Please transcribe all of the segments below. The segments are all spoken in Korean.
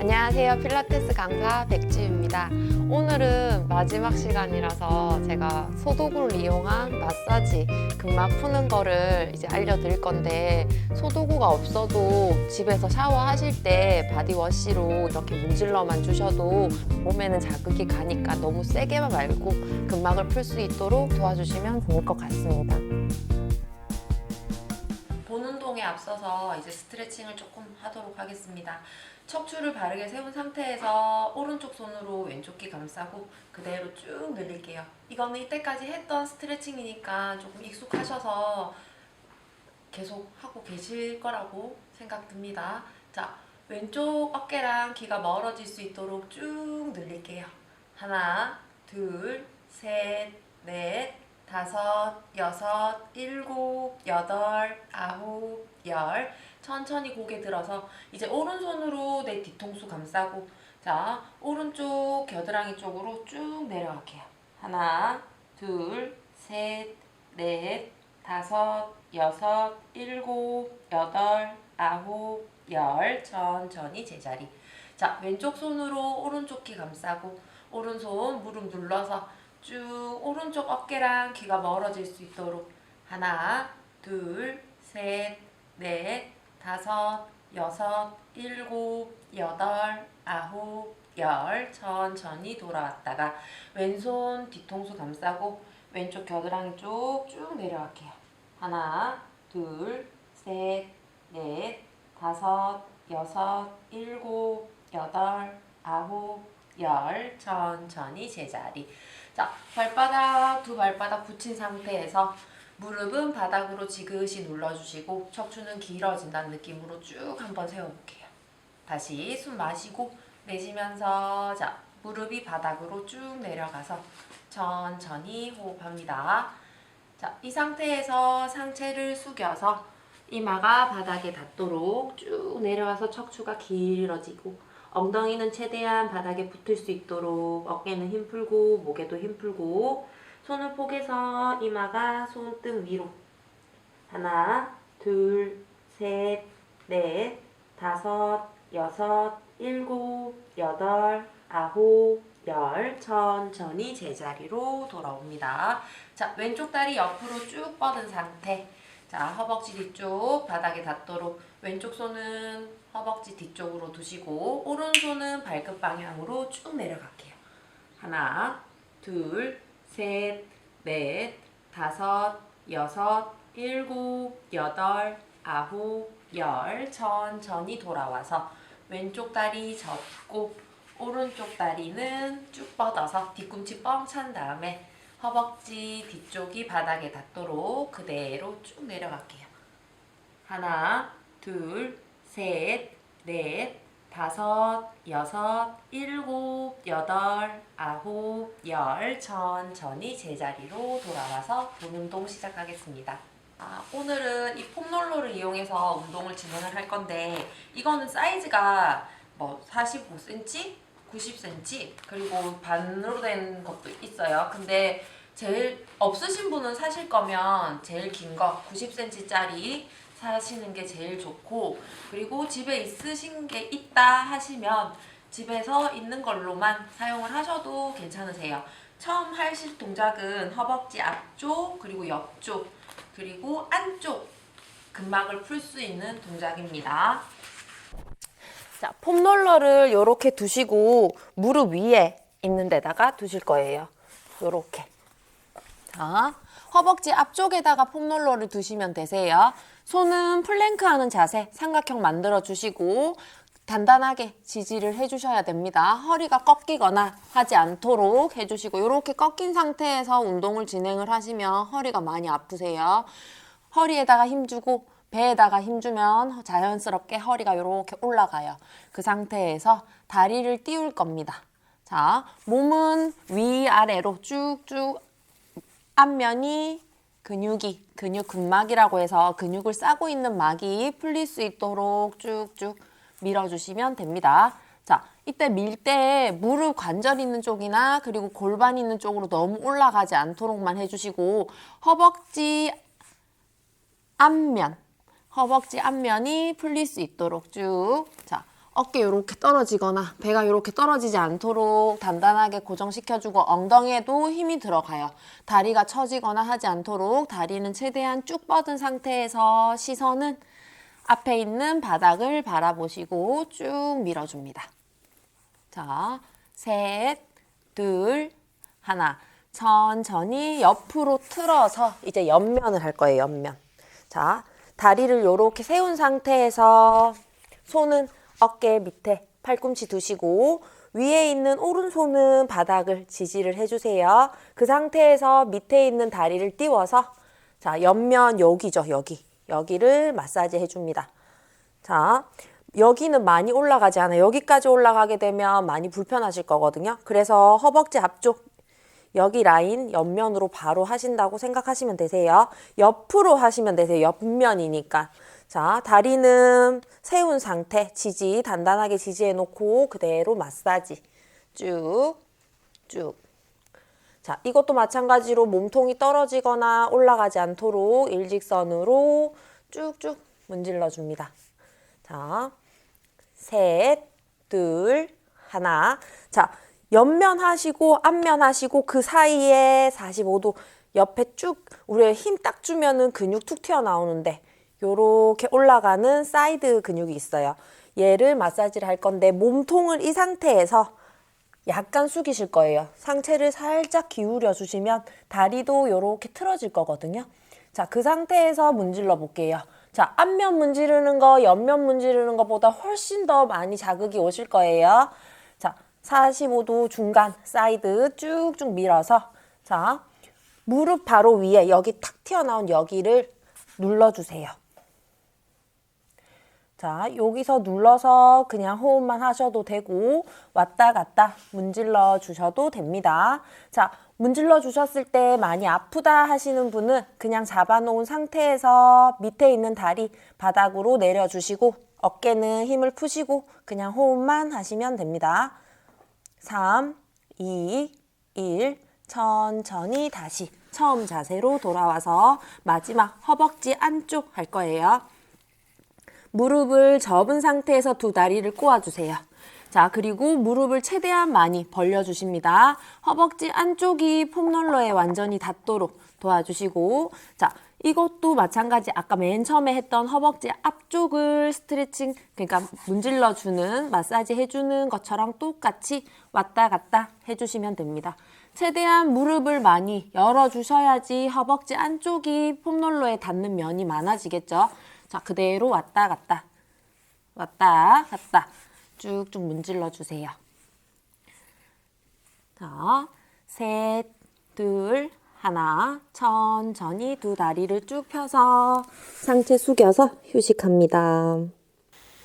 안녕하세요. 필라테스 강사 백지유입니다. 오늘은 마지막 시간이라서 제가 소도구를 이용한 마사지, 근막 푸는 거를 이제 알려드릴 건데, 소도구가 없어도 집에서 샤워하실 때 바디워시로 이렇게 문질러만 주셔도 몸에는 자극이 가니까 너무 세게만 말고 근막을 풀 수 있도록 도와주시면 좋을 것 같습니다. 본 운동에 앞서서 이제 스트레칭을 조금 하도록 하겠습니다. 척추를 바르게 세운 상태에서 오른쪽 손으로 왼쪽 귀 감싸고 그대로 쭉 늘릴게요. 이거는 이때까지 했던 스트레칭이니까 조금 익숙하셔서 계속 하고 계실 거라고 생각됩니다. 자, 왼쪽 어깨랑 귀가 멀어질 수 있도록 쭉 늘릴게요. 하나, 둘, 셋, 넷, 다섯, 여섯, 일곱, 여덟, 아홉, 열. 천천히 고개 들어서 이제 오른손으로 내 뒤통수 감싸고, 자, 오른쪽 겨드랑이 쪽으로 쭉 내려갈게요. 하나, 둘, 셋, 넷, 다섯, 여섯, 일곱, 여덟, 아홉, 열. 천천히 제자리. 자, 왼쪽 손으로 오른쪽 귀 감싸고 오른손 무릎 눌러서 쭉 오른쪽 어깨랑 귀가 멀어질 수 있도록 하나, 둘, 셋, 넷, 다섯, 여섯, 일곱, 여덟, 아홉, 열. 천천히 돌아왔다가 왼손 뒤통수 감싸고 왼쪽 겨드랑이 쪽 쭉 내려갈게요. 하나, 둘, 셋, 넷, 다섯, 여섯, 일곱, 여덟, 아홉, 열. 천천히 제자리. 자, 발바닥, 두 발바닥 붙인 상태에서 무릎은 바닥으로 지그시 눌러주시고 척추는 길어진다는 느낌으로 쭉 한번 세워볼게요. 다시 숨 마시고 내쉬면서, 자, 무릎이 바닥으로 쭉 내려가서 천천히 호흡합니다. 자, 이 상태에서 상체를 숙여서 이마가 바닥에 닿도록 쭉 내려와서 척추가 길어지고 엉덩이는 최대한 바닥에 붙을 수 있도록 어깨는 힘 풀고 목에도 힘 풀고 손을 포개서 이마가 손등 위로. 하나, 둘, 셋, 넷, 다섯, 여섯, 일곱, 여덟, 아홉, 열. 천천히 제자리로 돌아옵니다. 자, 왼쪽 다리 옆으로 쭉 뻗은 상태. 자, 허벅지 뒤쪽 바닥에 닿도록 왼쪽 손은 허벅지 뒤쪽으로 두시고 오른손은 발끝 방향으로 쭉 내려갈게요. 하나, 둘, 셋, 넷, 다섯, 여섯, 일곱, 여덟, 아홉, 열. 천천히 돌아와서 왼쪽 다리 접고 오른쪽 다리는 쭉 뻗어서 뒤꿈치 뻥 찬 다음에 허벅지 뒤쪽이 바닥에 닿도록 그대로 쭉 내려갈게요. 하나, 둘, 셋, 넷, 다섯, 여섯, 일곱, 여덟, 아홉, 열. 천천히 제자리로 돌아와서 본 운동 시작하겠습니다. 오늘은 이 폼롤러를 이용해서 운동을 진행을 할 건데, 이거는 사이즈가 뭐 45cm, 90cm, 그리고 반으로 된 것도 있어요. 근데 제일 없으신 분은 사실 거면 제일 긴 거 90cm짜리 사시는 게 제일 좋고, 그리고 집에 있으신 게 있다 하시면 집에서 있는 걸로만 사용을 하셔도 괜찮으세요. 처음 하실 동작은 허벅지 앞쪽, 그리고 옆쪽, 그리고 안쪽 근막을 풀 수 있는 동작입니다. 자, 폼롤러를 이렇게 두시고 무릎 위에 있는 데다가 두실 거예요. 이렇게. 자, 허벅지 앞쪽에다가 폼롤러를 두시면 되세요. 손은 플랭크 하는 자세, 삼각형 만들어 주시고 단단하게 지지를 해주셔야 됩니다. 허리가 꺾이거나 하지 않도록 해주시고, 이렇게 꺾인 상태에서 운동을 진행을 하시면 허리가 많이 아프세요. 허리에다가 힘주고 배에다가 힘주면 자연스럽게 허리가 이렇게 올라가요. 그 상태에서 다리를 띄울 겁니다. 자, 몸은 위아래로 쭉쭉, 앞면이 근육 근막이라고 해서 근육을 싸고 있는 막이 풀릴 수 있도록 쭉쭉 밀어주시면 됩니다. 자, 이때 밀 때 무릎 관절 있는 쪽이나 그리고 골반 있는 쪽으로 너무 올라가지 않도록만 해주시고, 허벅지 앞면이 풀릴 수 있도록 쭉. 자, 어깨 이렇게 떨어지거나 배가 이렇게 떨어지지 않도록 단단하게 고정시켜주고 엉덩이에도 힘이 들어가요. 다리가 처지거나 하지 않도록 다리는 최대한 쭉 뻗은 상태에서 시선은 앞에 있는 바닥을 바라보시고 쭉 밀어줍니다. 자, 셋, 둘, 하나. 천천히 옆으로 틀어서 이제 옆면을 할 거예요, 옆면. 자, 다리를 이렇게 세운 상태에서 손은 어깨 밑에 팔꿈치 두시고 위에 있는 오른손은 바닥을 지지를 해주세요. 그 상태에서 밑에 있는 다리를 띄워서 자, 옆면 여기죠, 여기를 마사지 해줍니다. 자, 여기는 많이 올라가지 않아요. 여기까지 올라가게 되면 많이 불편하실 거거든요. 그래서 허벅지 앞쪽 여기 라인 옆면으로 바로 하신다고 생각하시면 되세요. 옆으로 하시면 되세요. 옆면이니까. 자, 다리는 세운 상태, 지지 단단하게 지지해 놓고 그대로 마사지 쭉. 자, 이것도 마찬가지로 몸통이 떨어지거나 올라가지 않도록 일직선으로 쭉쭉 문질러 줍니다. 자, 셋, 둘, 하나. 자, 옆면 하시고 앞면 하시고 그 사이에 45도 옆에 쭉 우리 힘 딱 주면은 근육 툭 튀어나오는데 요렇게 올라가는 사이드 근육이 있어요. 얘를 마사지를 할 건데 몸통을 이 상태에서 약간 숙이실 거예요. 상체를 살짝 기울여 주시면 다리도 요렇게 틀어질 거거든요. 자, 그 상태에서 문질러 볼게요. 자, 앞면 문지르는 거, 옆면 문지르는 것보다 훨씬 더 많이 자극이 오실 거예요. 자, 45도 중간 사이드 쭉쭉 밀어서 자, 무릎 바로 위에 여기 탁 튀어나온 여기를 눌러주세요. 자, 여기서 눌러서 그냥 호흡만 하셔도 되고 왔다 갔다 문질러 주셔도 됩니다. 자, 문질러 주셨을 때 많이 아프다 하시는 분은 그냥 잡아놓은 상태에서 밑에 있는 다리 바닥으로 내려주시고 어깨는 힘을 푸시고 그냥 호흡만 하시면 됩니다. 3, 2, 1 천천히 다시 처음 자세로 돌아와서 마지막 허벅지 안쪽 할 거예요. 무릎을 접은 상태에서 두 다리를 꼬아주세요. 자, 그리고 무릎을 최대한 많이 벌려주십니다. 허벅지 안쪽이 폼롤러에 완전히 닿도록 도와주시고 자, 이것도 마찬가지 아까 맨 처음에 했던 허벅지 앞쪽을 스트레칭 그러니까 문질러주는 마사지 해주는 것처럼 똑같이 왔다 갔다 해주시면 됩니다. 최대한 무릎을 많이 열어주셔야지 허벅지 안쪽이 폼롤러에 닿는 면이 많아지겠죠. 자, 그대로 왔다 갔다 쭉쭉 문질러 주세요. 자, 셋, 둘, 하나. 천천히 두 다리를 쭉 펴서 상체 숙여서 휴식합니다.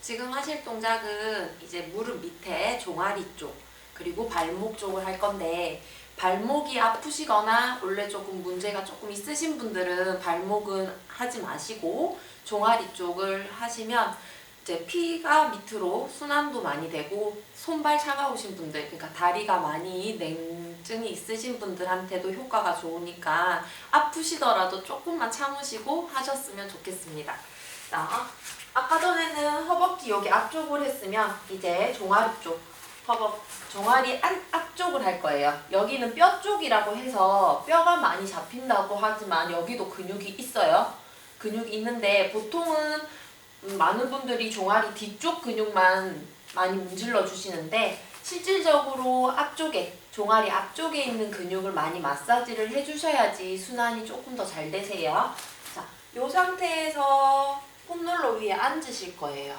지금 하실 동작은 이제 무릎 밑에 종아리 쪽 그리고 발목 쪽을 할 건데 발목이 아프시거나 원래 조금 문제가 조금 있으신 분들은 발목은 하지 마시고 종아리 쪽을 하시면 이제 피가 밑으로 순환도 많이 되고 손발 차가우신 분들 그러니까 다리가 많이 냉증이 있으신 분들한테도 효과가 좋으니까 아프시더라도 조금만 참으시고 하셨으면 좋겠습니다. 자, 아까 전에는 허벅지 여기 앞쪽을 했으면 이제 종아리 쪽 종아리 앞쪽을 할 거예요. 여기는 뼈 쪽이라고 해서 뼈가 많이 잡힌다고 하지만 여기도 근육이 있어요. 근육이 있는데 보통은 많은 분들이 종아리 뒤쪽 근육만 많이 문질러 주시는데 실질적으로 앞쪽에 종아리 앞쪽에 있는 근육을 많이 마사지를 해주셔야지 순환이 조금 더 잘 되세요. 자, 이 상태에서 폼롤러 위에 앉으실 거예요.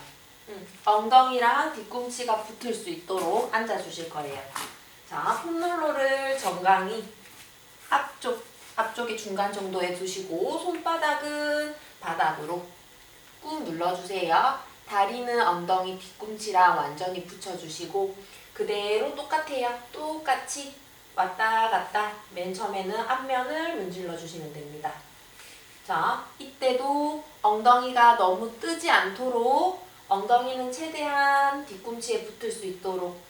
엉덩이랑 뒤꿈치가 붙을 수 있도록 앉아주실 거예요. 자, 폼롤러를 정강이 앞쪽에 중간 정도에 두시고 손바닥은 바닥으로 꾹 눌러주세요. 다리는 엉덩이 뒤꿈치랑 완전히 붙여주시고 그대로 똑같아요. 똑같이 왔다 갔다 맨 처음에는 앞면을 문질러 주시면 됩니다. 자, 이때도 엉덩이가 너무 뜨지 않도록 엉덩이는 최대한 뒤꿈치에 붙을 수 있도록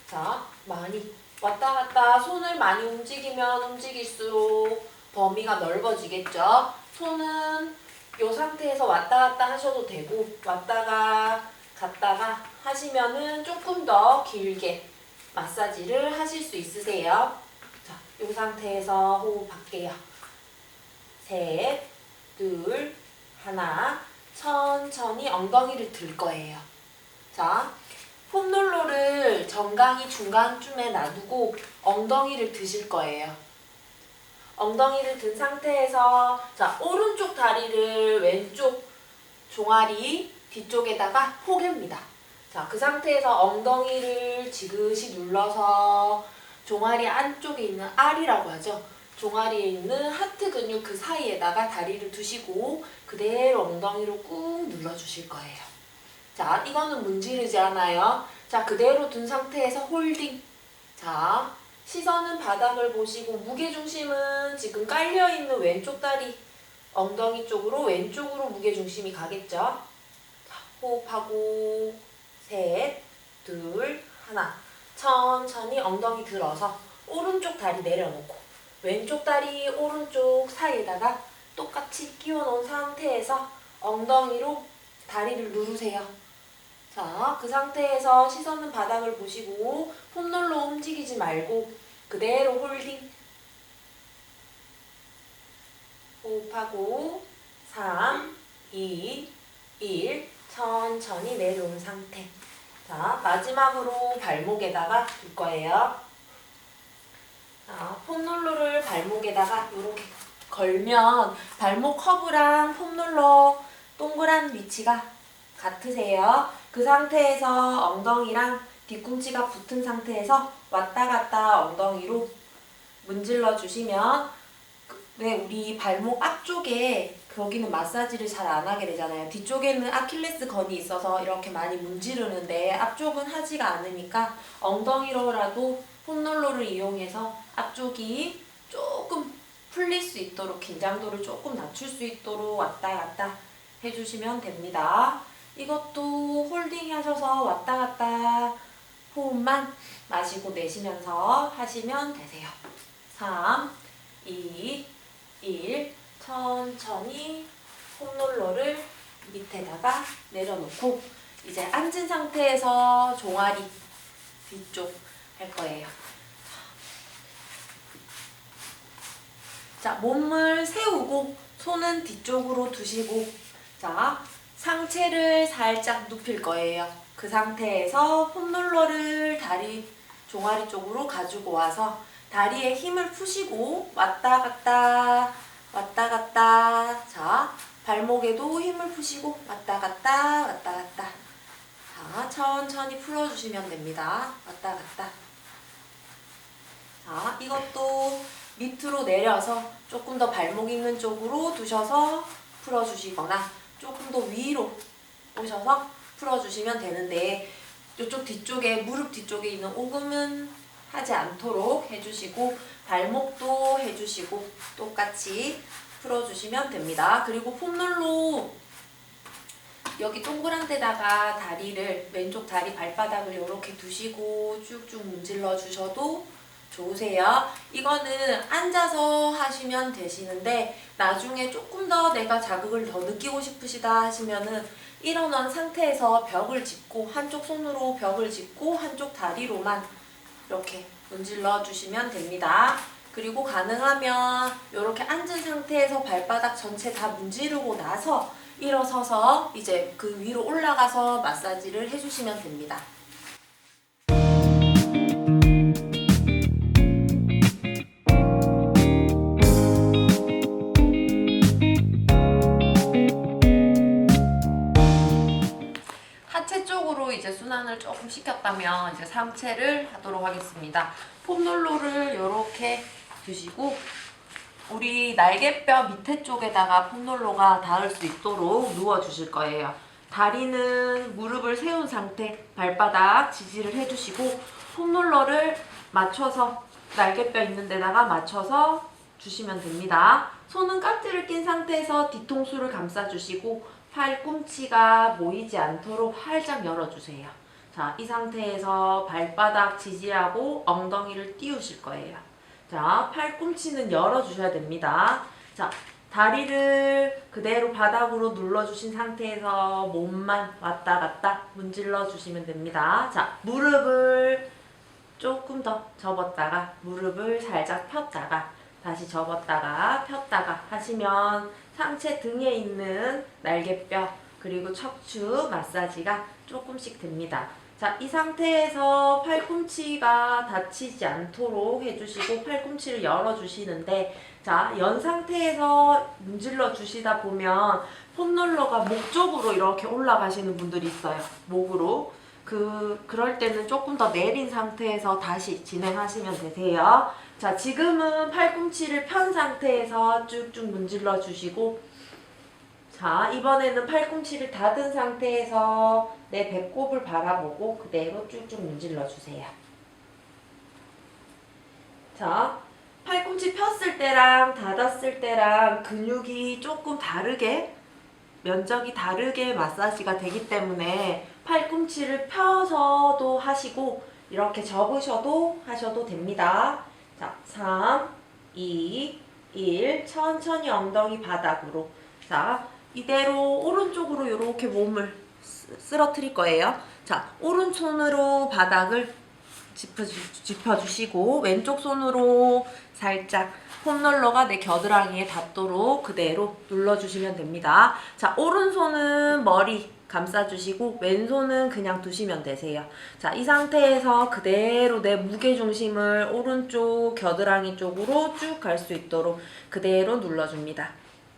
자, 많이 왔다 갔다 손을 많이 움직이면 움직일수록 범위가 넓어지겠죠. 손은 이 상태에서 왔다 갔다 하셔도 되고 왔다가 갔다가 하시면은 조금 더 길게 마사지를 하실 수 있으세요. 자, 이 상태에서 호흡할게요. 셋, 둘, 하나. 천천히 엉덩이를 들 거예요. 자, 폼롤러를 정강이 중간쯤에 놔두고 엉덩이를 드실 거예요. 엉덩이를 든 상태에서 자, 오른쪽 다리를 왼쪽 종아리 뒤쪽에다가 포갭니다. 자, 그 상태에서 엉덩이를 지그시 눌러서 종아리 안쪽에 있는 R이라고 하죠. 종아리에 있는 하트 근육 그 사이에다가 다리를 두시고 그대로 엉덩이로 꾹 눌러주실 거예요. 자, 이거는 문지르지 않아요. 자, 그대로 둔 상태에서 홀딩. 자, 시선은 바닥을 보시고 무게중심은 지금 깔려있는 왼쪽 다리 엉덩이 쪽으로 왼쪽으로 무게중심이 가겠죠. 자, 호흡하고 셋, 둘, 하나. 천천히 엉덩이 들어서 오른쪽 다리 내려놓고 왼쪽 다리 오른쪽 사이에다가 똑같이 끼워놓은 상태에서 엉덩이로 다리를 누르세요. 자, 그 상태에서 시선은 바닥을 보시고 폼롤러 움직이지 말고 그대로 홀딩. 호흡하고 3, 2, 1 천천히 내려온 상태. 자, 마지막으로 발목에다가 둘 거예요. 자, 폼롤러를 발목에다가 이렇게 걸면 발목 커브랑 폼롤러 동그란 위치가 같으세요. 그 상태에서 엉덩이랑 뒤꿈치가 붙은 상태에서 왔다 갔다 엉덩이로 문질러 주시면 왜 우리 발목 앞쪽에 거기는 마사지를 잘 안 하게 되잖아요. 뒤쪽에는 아킬레스 건이 있어서 이렇게 많이 문지르는데 앞쪽은 하지가 않으니까 엉덩이로라도 폼롤러를 이용해서 앞쪽이 조금 풀릴 수 있도록 긴장도를 조금 낮출 수 있도록 왔다 갔다 해주시면 됩니다. 이것도 홀딩 하셔서 왔다 갔다 호흡만 마시고 내쉬면서 하시면 되세요. 3, 2, 1 천천히 폼롤러를 밑에다가 내려놓고 이제 앉은 상태에서 종아리 뒤쪽 할 거예요. 자, 몸을 세우고 손은 뒤쪽으로 두시고 자, 상체를 살짝 눕힐 거예요. 그 상태에서 폼롤러를 다리 종아리 쪽으로 가지고 와서 다리에 힘을 푸시고 왔다 갔다 왔다 갔다. 자, 발목에도 힘을 푸시고 왔다 갔다 왔다 갔다. 자, 천천히 풀어주시면 됩니다. 왔다 갔다. 자, 이것도 밑으로 내려서 조금 더 발목 있는 쪽으로 두셔서 풀어주시거나 조금 더 위로 오셔서 풀어주시면 되는데 이쪽 뒤쪽에 무릎 뒤쪽에 있는 오금은 하지 않도록 해주시고 발목도 해주시고 똑같이 풀어주시면 됩니다. 그리고 폼롤러 여기 동그란 데다가 다리를 왼쪽 다리 발바닥을 이렇게 두시고 쭉쭉 문질러 주셔도 좋으세요. 이거는 앉아서 하시면 되시는데 나중에 조금 더 내가 자극을 더 느끼고 싶으시다 하시면은 일어난 상태에서 벽을 짚고 한쪽 손으로 벽을 짚고 한쪽 다리로만 이렇게 문질러 주시면 됩니다. 그리고 가능하면 이렇게 앉은 상태에서 발바닥 전체 다 문지르고 나서 일어서서 이제 그 위로 올라가서 마사지를 해주시면 됩니다. 하체 쪽으로 이제 순환을 조금 시켰다면 이제 상체를 하도록 하겠습니다. 폼롤러를 이렇게 두시고 우리 날개뼈 밑에 쪽에다가 폼롤러가 닿을 수 있도록 누워 주실 거예요. 다리는 무릎을 세운 상태, 발바닥 지지를 해주시고 폼롤러를 맞춰서 날개뼈 있는 데다가 맞춰서 주시면 됩니다. 손은 깍지를 낀 상태에서 뒤통수를 감싸주시고 팔꿈치가 모이지 않도록 활짝 열어주세요. 자, 이 상태에서 발바닥 지지하고 엉덩이를 띄우실 거예요. 자, 팔꿈치는 열어주셔야 됩니다. 자, 다리를 그대로 바닥으로 눌러주신 상태에서 몸만 왔다 갔다 문질러 주시면 됩니다. 자, 무릎을 조금 더 접었다가 무릎을 살짝 폈다가 다시 접었다가 폈다가 하시면 상체 등에 있는 날개뼈 그리고 척추 마사지가 조금씩 됩니다. 자, 이 상태에서 팔꿈치가 다치지 않도록 해주시고 팔꿈치를 열어주시는데, 자, 연 상태에서 문질러 주시다 보면 폼롤러가 목 쪽으로 이렇게 올라가시는 분들이 있어요. 목으로. 그럴 때는 조금 더 내린 상태에서 다시 진행하시면 되세요. 자, 지금은 팔꿈치를 편 상태에서 쭉쭉 문질러 주시고, 자, 이번에는 팔꿈치를 닫은 상태에서 내 배꼽을 바라보고 그대로 쭉쭉 문질러 주세요. 자, 팔꿈치 폈을 때랑 닫았을 때랑 근육이 조금 다르게, 면적이 다르게 마사지가 되기 때문에 팔꿈치를 펴서도 하시고 이렇게 접으셔도 하셔도 됩니다. 자, 3, 2, 1 천천히 엉덩이 바닥으로. 자, 이대로 오른쪽으로 이렇게 몸을 쓰러뜨릴 거예요. 자, 오른손으로 바닥을 짚어주시고 왼쪽 손으로 살짝 폼롤러가 내 겨드랑이에 닿도록 그대로 눌러주시면 됩니다. 자, 오른손은 머리 감싸주시고 왼손은 그냥 두시면 되세요. 자, 이 상태에서 그대로 내 무게중심을 오른쪽 겨드랑이 쪽으로 쭉 갈 수 있도록 그대로 눌러줍니다.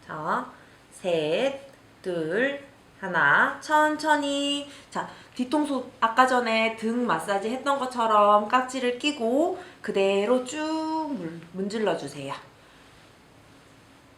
자, 셋, 둘, 하나, 천천히. 자, 뒤통수 아까 전에 등 마사지 했던 것처럼 깍지를 끼고 그대로 쭉 문질러 주세요.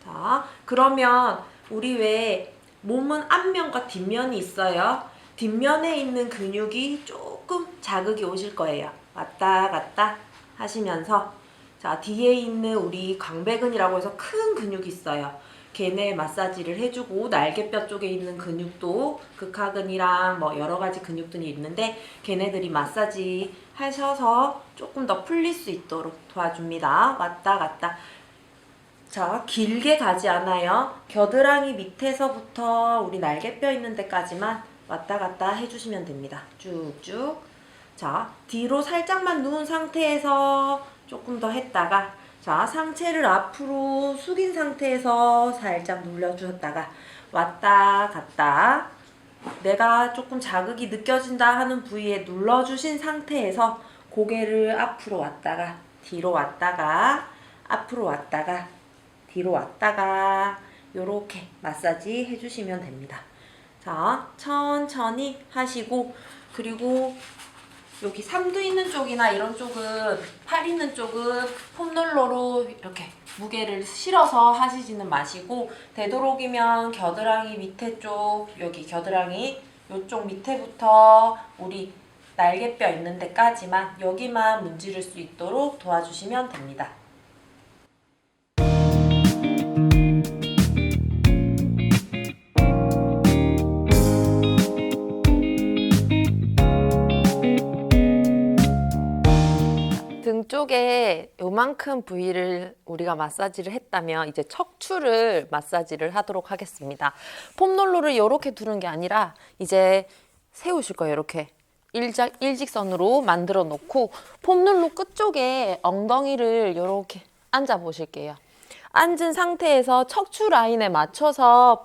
자, 그러면 우리 왜 몸은 앞면과 뒷면이 있어요. 뒷면에 있는 근육이 조금 자극이 오실 거예요. 왔다 갔다 하시면서, 자, 뒤에 있는 우리 광배근이라고 해서 큰 근육이 있어요. 걔네 마사지를 해주고 날개뼈 쪽에 있는 근육도 극하근이랑 뭐 여러 가지 근육들이 있는데 걔네들이 마사지 하셔서 조금 더 풀릴 수 있도록 도와줍니다. 왔다 갔다. 자, 길게 가지 않아요. 겨드랑이 밑에서부터 우리 날개뼈 있는 데까지만 왔다 갔다 해주시면 됩니다. 쭉쭉. 자, 뒤로 살짝만 누운 상태에서 조금 더 했다가, 자, 상체를 앞으로 숙인 상태에서 살짝 눌러주었다가 왔다 갔다. 내가 조금 자극이 느껴진다 하는 부위에 눌러주신 상태에서 고개를 앞으로 왔다가 뒤로 왔다가 앞으로 왔다가 뒤로 왔다가 요렇게 마사지 해주시면 됩니다. 자, 천천히 하시고, 그리고 여기 삼두 있는 쪽이나 이런 쪽은, 팔 있는 쪽은 폼롤러로 이렇게 무게를 실어서 하시지는 마시고 되도록이면 겨드랑이 밑에 쪽, 여기 겨드랑이 요쪽 밑에부터 우리 날개뼈 있는 데까지만, 여기만 문지를 수 있도록 도와주시면 됩니다. 등 쪽에 요만큼 부위를 우리가 마사지를 했다면 이제 척추를 마사지를 하도록 하겠습니다. 폼롤러를 이렇게 두는 게 아니라 이제 세우실 거예요. 이렇게 일직선으로 만들어 놓고 폼롤러 끝쪽에 엉덩이를 이렇게 앉아 보실게요. 앉은 상태에서 척추 라인에 맞춰서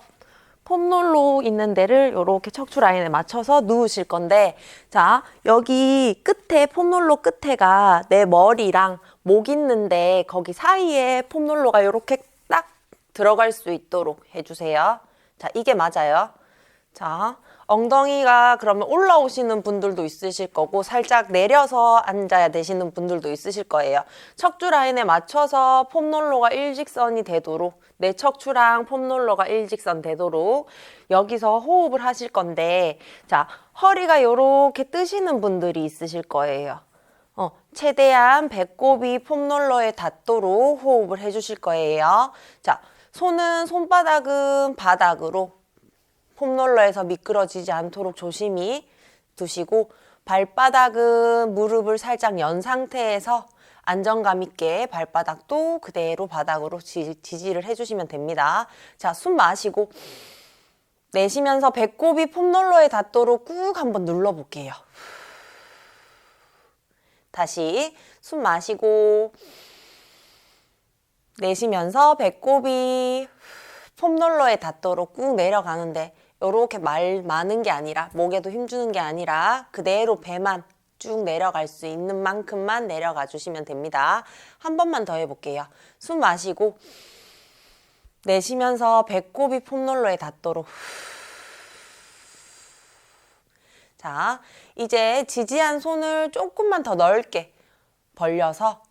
폼롤러 있는 데를 이렇게 척추 라인에 맞춰서 누우실 건데, 자, 여기 끝에 폼롤러 끝에가 내 머리랑 목 있는데 거기 사이에 폼롤러가 이렇게 딱 들어갈 수 있도록 해주세요. 자, 이게 맞아요. 자, 엉덩이가 그러면 올라오시는 분들도 있으실 거고 살짝 내려서 앉아야 되시는 분들도 있으실 거예요. 척추 라인에 맞춰서 폼롤러가 일직선이 되도록, 내 척추랑 폼롤러가 일직선 되도록 여기서 호흡을 하실 건데, 자, 허리가 이렇게 뜨시는 분들이 있으실 거예요. 최대한 배꼽이 폼롤러에 닿도록 호흡을 해주실 거예요. 자, 손바닥은 바닥으로 폼롤러에서 미끄러지지 않도록 조심히 두시고, 발바닥은 무릎을 살짝 연 상태에서 안정감 있게 발바닥도 그대로 바닥으로 지지를 해주시면 됩니다. 자, 숨 마시고 내쉬면서 배꼽이 폼롤러에 닿도록 꾹 한번 눌러볼게요. 다시 숨 마시고 내쉬면서 배꼽이 폼롤러에 닿도록 꾹 내려가는데 이렇게 많은 게 아니라 목에도 힘주는 게 아니라 그대로 배만 쭉 내려갈 수 있는 만큼만 내려가 주시면 됩니다. 한 번만 더 해볼게요. 숨 마시고 내쉬면서 배꼽이 폼롤러에 닿도록. 자, 이제 지지한 손을 조금만 더 넓게 벌려서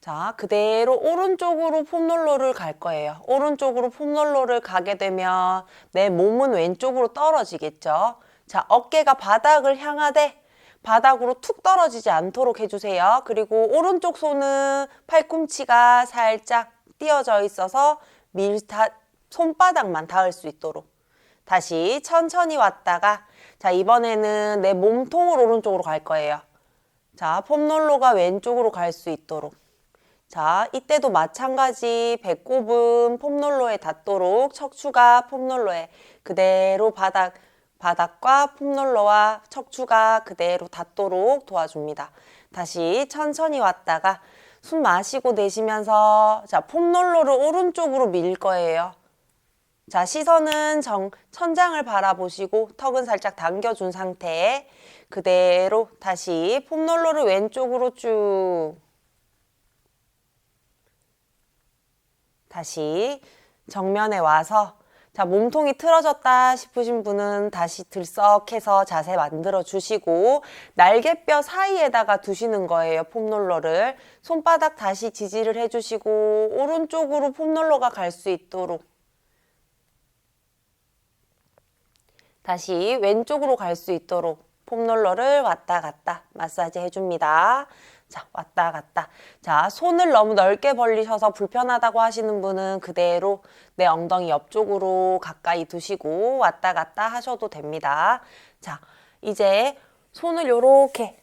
자, 그대로 오른쪽으로 폼롤러를 갈 거예요. 오른쪽으로 폼롤러를 가게 되면 내 몸은 왼쪽으로 떨어지겠죠. 자, 어깨가 바닥을 향하되 바닥으로 툭 떨어지지 않도록 해주세요. 그리고 오른쪽 손은 팔꿈치가 살짝 띄어져 있어서 손바닥만 닿을 수 있도록. 다시 천천히 왔다가 자, 이번에는 내 몸통을 오른쪽으로 갈 거예요. 자, 폼롤러가 왼쪽으로 갈 수 있도록. 자, 이때도 마찬가지 배꼽은 폼롤러에 닿도록 척추가 폼롤러에 그대로 바닥과 폼롤러와 척추가 그대로 닿도록 도와줍니다. 다시 천천히 왔다가 숨 마시고 내쉬면서 자, 폼롤러를 오른쪽으로 밀 거예요. 자, 시선은 천장을 바라보시고 턱은 살짝 당겨준 상태에 그대로 다시 폼롤러를 왼쪽으로 쭉 다시 정면에 와서 자, 몸통이 틀어졌다 싶으신 분은 다시 들썩해서 자세 만들어 주시고 날개뼈 사이에다가 두시는 거예요. 폼롤러를. 손바닥 다시 지지를 해주시고 오른쪽으로 폼롤러가 갈 수 있도록 다시 왼쪽으로 갈 수 있도록 폼롤러를 왔다 갔다 마사지 해줍니다. 자, 왔다 갔다. 자, 손을 너무 넓게 벌리셔서 불편하다고 하시는 분은 그대로 내 엉덩이 옆쪽으로 가까이 두시고 왔다 갔다 하셔도 됩니다. 자, 이제 손을 요렇게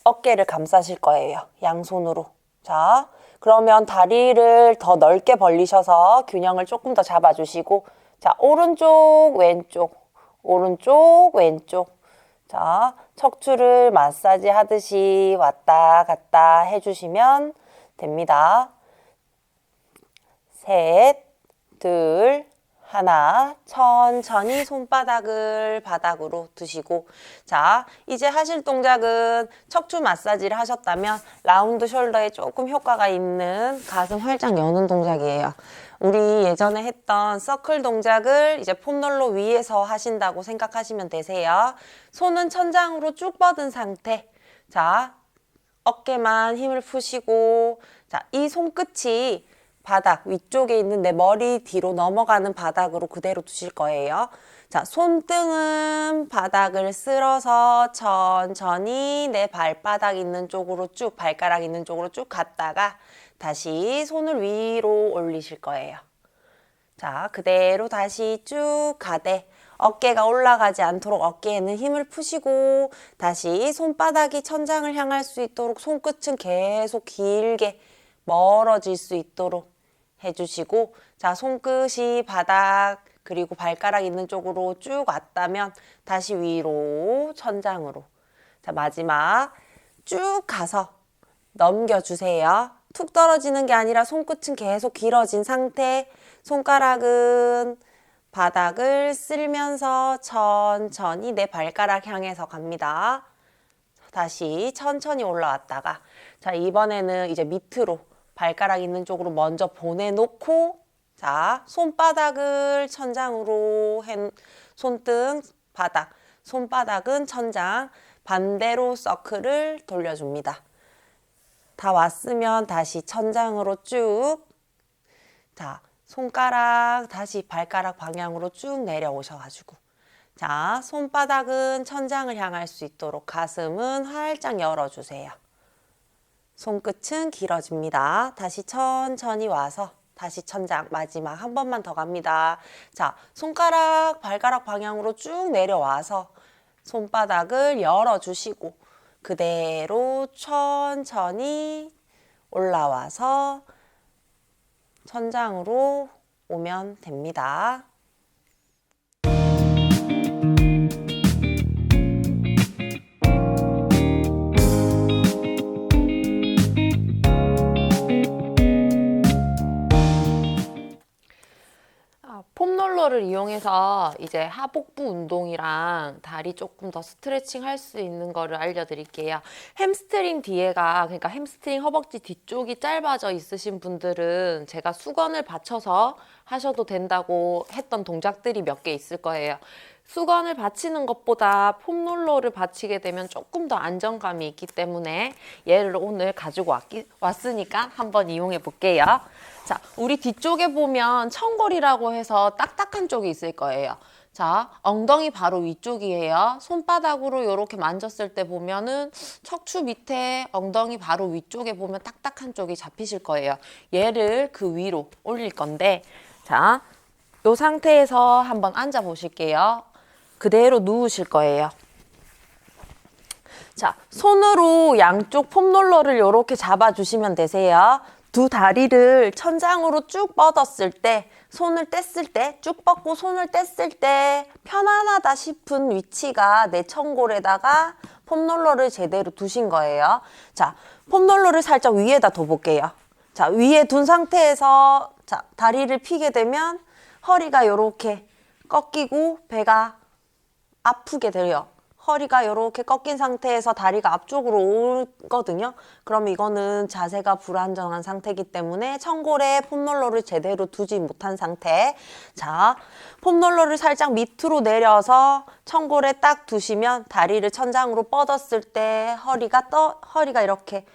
어깨를 감싸실 거예요. 양손으로. 자, 그러면 다리를 더 넓게 벌리셔서 균형을 조금 더 잡아주시고 자, 오른쪽, 왼쪽, 오른쪽, 왼쪽. 자, 척추를 마사지 하듯이 왔다 갔다 해주시면 됩니다. 셋, 둘, 하나. 천천히 손바닥을 바닥으로 두시고 자, 이제 하실 동작은 척추 마사지를 하셨다면 라운드 숄더에 조금 효과가 있는 가슴 활짝 여는 동작이에요. 우리 예전에 했던 서클 동작을 이제 폼롤러 위에서 하신다고 생각하시면 되세요. 손은 천장으로 쭉 뻗은 상태. 자, 어깨만 힘을 푸시고 자, 이 손끝이 바닥 위쪽에 있는 내 머리 뒤로 넘어가는 바닥으로 그대로 두실 거예요. 자, 손등은 바닥을 쓸어서 천천히 내 발바닥 있는 쪽으로 쭉, 발가락 있는 쪽으로 쭉 갔다가 다시 손을 위로 올리실 거예요. 자, 그대로 다시 쭉 가되 어깨가 올라가지 않도록 어깨에는 힘을 푸시고 다시 손바닥이 천장을 향할 수 있도록 손끝은 계속 길게 멀어질 수 있도록 해주시고 자, 손끝이 바닥 그리고 발가락 있는 쪽으로 쭉 왔다면 다시 위로 천장으로 자, 마지막 쭉 가서 넘겨주세요. 툭 떨어지는 게 아니라 손끝은 계속 길어진 상태 손가락은 바닥을 쓸면서 천천히 내 발가락 향해서 갑니다. 다시 천천히 올라왔다가 자, 이번에는 이제 밑으로 발가락 있는 쪽으로 먼저 보내놓고 자, 손바닥을 천장으로 손등 바닥 손바닥은 천장 반대로 서클을 돌려줍니다. 다 왔으면 다시 천장으로 쭉 자, 손가락 다시 발가락 방향으로 쭉 내려오셔가지고 자, 손바닥은 천장을 향할 수 있도록 가슴은 활짝 열어주세요. 손끝은 길어집니다. 다시 천천히 와서 다시 천장 마지막 한 번만 더 갑니다. 자, 손가락 발가락 방향으로 쭉 내려와서 손바닥을 열어주시고 그대로 천천히 올라와서 천장으로 오면 됩니다. 폼롤러를 이용해서 이제 하복부 운동이랑 다리 조금 더 스트레칭 할 수 있는 거를 알려드릴게요. 햄스트링 뒤에가, 그러니까 햄스트링 허벅지 뒤쪽이 짧아져 있으신 분들은 제가 수건을 받쳐서 하셔도 된다고 했던 동작들이 몇 개 있을 거예요. 수건을 받치는 것보다 폼롤러를 받치게 되면 조금 더 안정감이 있기 때문에 얘를 오늘 가지고 왔으니까 한번 이용해 볼게요. 자, 우리 뒤쪽에 보면 청골이라고 해서 딱딱한 쪽이 있을 거예요. 자, 엉덩이 바로 위쪽이에요. 손바닥으로 이렇게 만졌을 때 보면은 척추 밑에 엉덩이 바로 위쪽에 보면 딱딱한 쪽이 잡히실 거예요. 얘를 그 위로 올릴 건데, 자, 이 상태에서 한번 앉아 보실게요. 그대로 누우실 거예요. 자, 손으로 양쪽 폼롤러를 이렇게 잡아주시면 되세요. 두 다리를 천장으로 쭉 뻗었을 때, 손을 뗐을 때, 쭉 뻗고 손을 뗐을 때 편안하다 싶은 위치가 내 청골에다가 폼롤러를 제대로 두신 거예요. 자, 폼롤러를 살짝 위에다 둬볼게요. 자, 위에 둔 상태에서 자, 다리를 펴게 되면 허리가 이렇게 꺾이고 배가 아프게 돼요. 허리가 이렇게 꺾인 상태에서 다리가 앞쪽으로 오거든요. 그럼 이거는 자세가 불안정한 상태이기 때문에 청골에 폼롤러를 제대로 두지 못한 상태. 자, 폼롤러를 살짝 밑으로 내려서 청골에 딱 두시면 다리를 천장으로 뻗었을 때 허리가 이렇게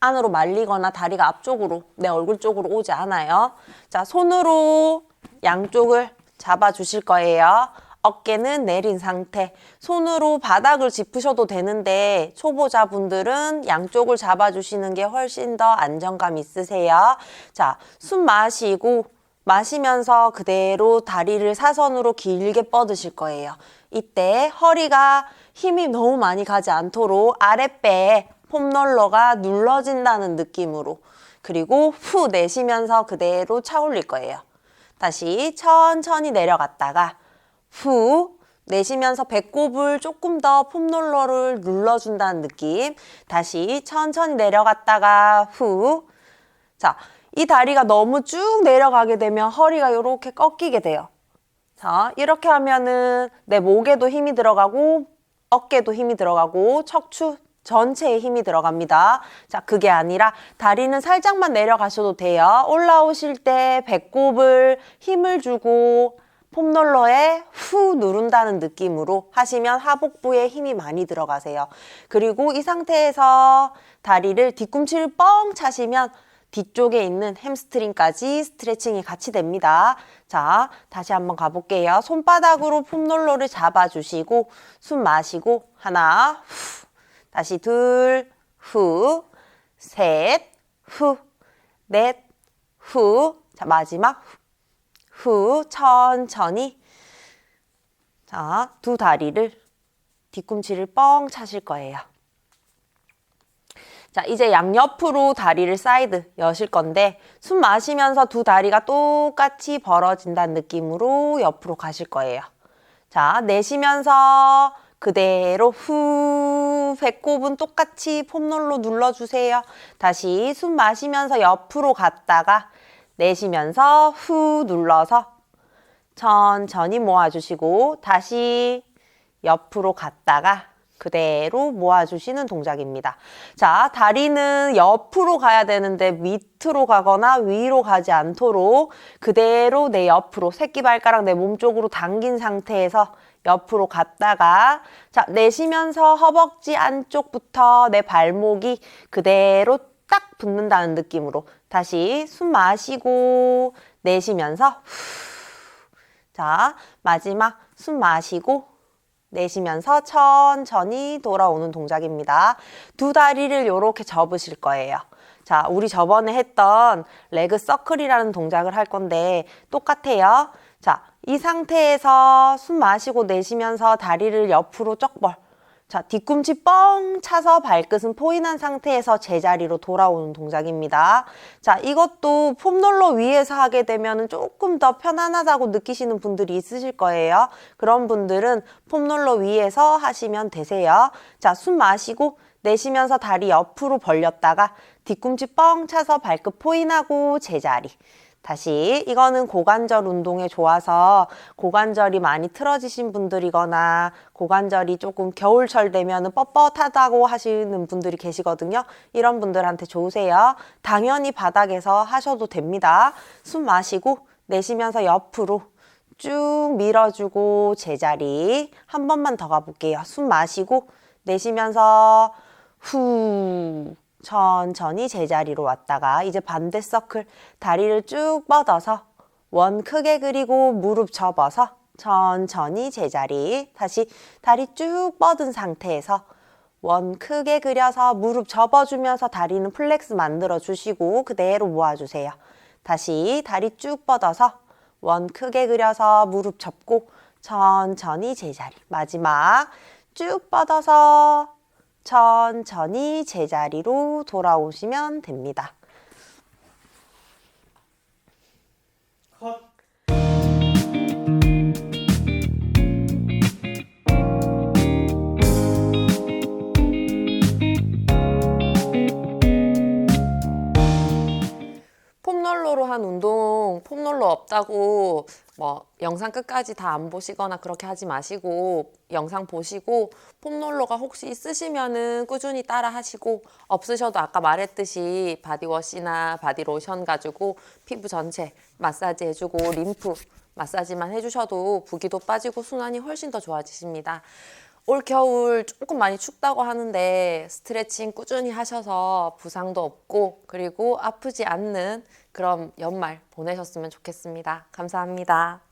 안으로 말리거나 다리가 앞쪽으로 내 얼굴 쪽으로 오지 않아요. 자, 손으로 양쪽을 잡아 주실 거예요. 어깨는 내린 상태. 손으로 바닥을 짚으셔도 되는데 초보자분들은 양쪽을 잡아주시는 게 훨씬 더 안정감 있으세요. 자, 숨 마시고 마시면서 그대로 다리를 사선으로 길게 뻗으실 거예요. 이때 허리가 힘이 너무 많이 가지 않도록 아랫배에 폼롤러가 눌러진다는 느낌으로, 그리고 후 내쉬면서 그대로 차 올릴 거예요. 다시 천천히 내려갔다가 후 내쉬면서 배꼽을 조금 더 폼롤러를 눌러준다는 느낌. 다시 천천히 내려갔다가 후. 자, 이 다리가 너무 쭉 내려가게 되면 허리가 이렇게 꺾이게 돼요. 자, 이렇게 하면은 내 목에도 힘이 들어가고 어깨도 힘이 들어가고 척추 전체에 힘이 들어갑니다. 자, 그게 아니라 다리는 살짝만 내려가셔도 돼요. 올라오실 때 배꼽을 힘을 주고 폼롤러에 후 누른다는 느낌으로 하시면 하복부에 힘이 많이 들어가세요. 그리고 이 상태에서 다리를 뒤꿈치를 뻥 차시면 뒤쪽에 있는 햄스트링까지 스트레칭이 같이 됩니다. 자, 다시 한번 가볼게요. 손바닥으로 폼롤러를 잡아주시고 숨 마시고 하나, 후. 다시 둘, 후, 셋, 후, 넷, 후. 자, 마지막 후, 천천히. 자, 두 다리를 뒤꿈치를 뻥 차실 거예요. 자, 이제 양옆으로 다리를 사이드 여실 건데 숨 마시면서 두 다리가 똑같이 벌어진다는 느낌으로 옆으로 가실 거예요. 자, 내쉬면서 그대로 후, 배꼽은 똑같이 폼롤러 눌러주세요. 다시 숨 마시면서 옆으로 갔다가 내쉬면서 후 눌러서 천천히 모아주시고 다시 옆으로 갔다가 그대로 모아주시는 동작입니다. 자, 다리는 옆으로 가야 되는데 밑으로 가거나 위로 가지 않도록 그대로 내 옆으로 새끼발가락 내 몸쪽으로 당긴 상태에서 옆으로 갔다가 자, 내쉬면서 허벅지 안쪽부터 내 발목이 그대로 딱 붙는다는 느낌으로 다시 숨 마시고 내쉬면서 자, 마지막 숨 마시고 내쉬면서 천천히 돌아오는 동작입니다. 두 다리를 이렇게 접으실 거예요. 자, 우리 저번에 했던 레그 서클이라는 동작을 할 건데 똑같아요. 자, 이 상태에서 숨 마시고 내쉬면서 다리를 옆으로 쩍벌. 자, 뒤꿈치 뻥 차서 발끝은 포인한 상태에서 제자리로 돌아오는 동작입니다. 자, 이것도 폼롤러 위에서 하게 되면 조금 더 편안하다고 느끼시는 분들이 있으실 거예요. 그런 분들은 폼롤러 위에서 하시면 되세요. 자, 숨 마시고 내쉬면서 다리 옆으로 벌렸다가 뒤꿈치 뻥 차서 발끝 포인하고 제자리. 다시 이거는 고관절 운동에 좋아서 고관절이 많이 틀어지신 분들이거나 고관절이 조금 겨울철 되면 뻣뻣하다고 하시는 분들이 계시거든요. 이런 분들한테 좋으세요. 당연히 바닥에서 하셔도 됩니다. 숨 마시고 내쉬면서 옆으로 쭉 밀어주고 제자리. 한 번만 더 가볼게요. 숨 마시고 내쉬면서 후 천천히 제자리로 왔다가 이제 반대 서클 다리를 쭉 뻗어서 원 크게 그리고 무릎 접어서 천천히 제자리. 다시 다리 쭉 뻗은 상태에서 원 크게 그려서 무릎 접어주면서 다리는 플렉스 만들어 주시고 그대로 모아주세요. 다시 다리 쭉 뻗어서 원 크게 그려서 무릎 접고 천천히 제자리. 마지막 쭉 뻗어서 천천히 제자리로 돌아오시면 됩니다. 컷. 폼롤러로 한 운동, 폼롤러 없다고 뭐 영상 끝까지 다 안 보시거나 그렇게 하지 마시고 영상 보시고 폼롤러가 혹시 있으시면은 꾸준히 따라 하시고 없으셔도 아까 말했듯이 바디워시나 바디로션 가지고 피부 전체 마사지 해주고 림프 마사지만 해주셔도 부기도 빠지고 순환이 훨씬 더 좋아지십니다. 올 겨울 조금 많이 춥다고 하는데 스트레칭 꾸준히 하셔서 부상도 없고 그리고 아프지 않는 그런 연말 보내셨으면 좋겠습니다. 감사합니다.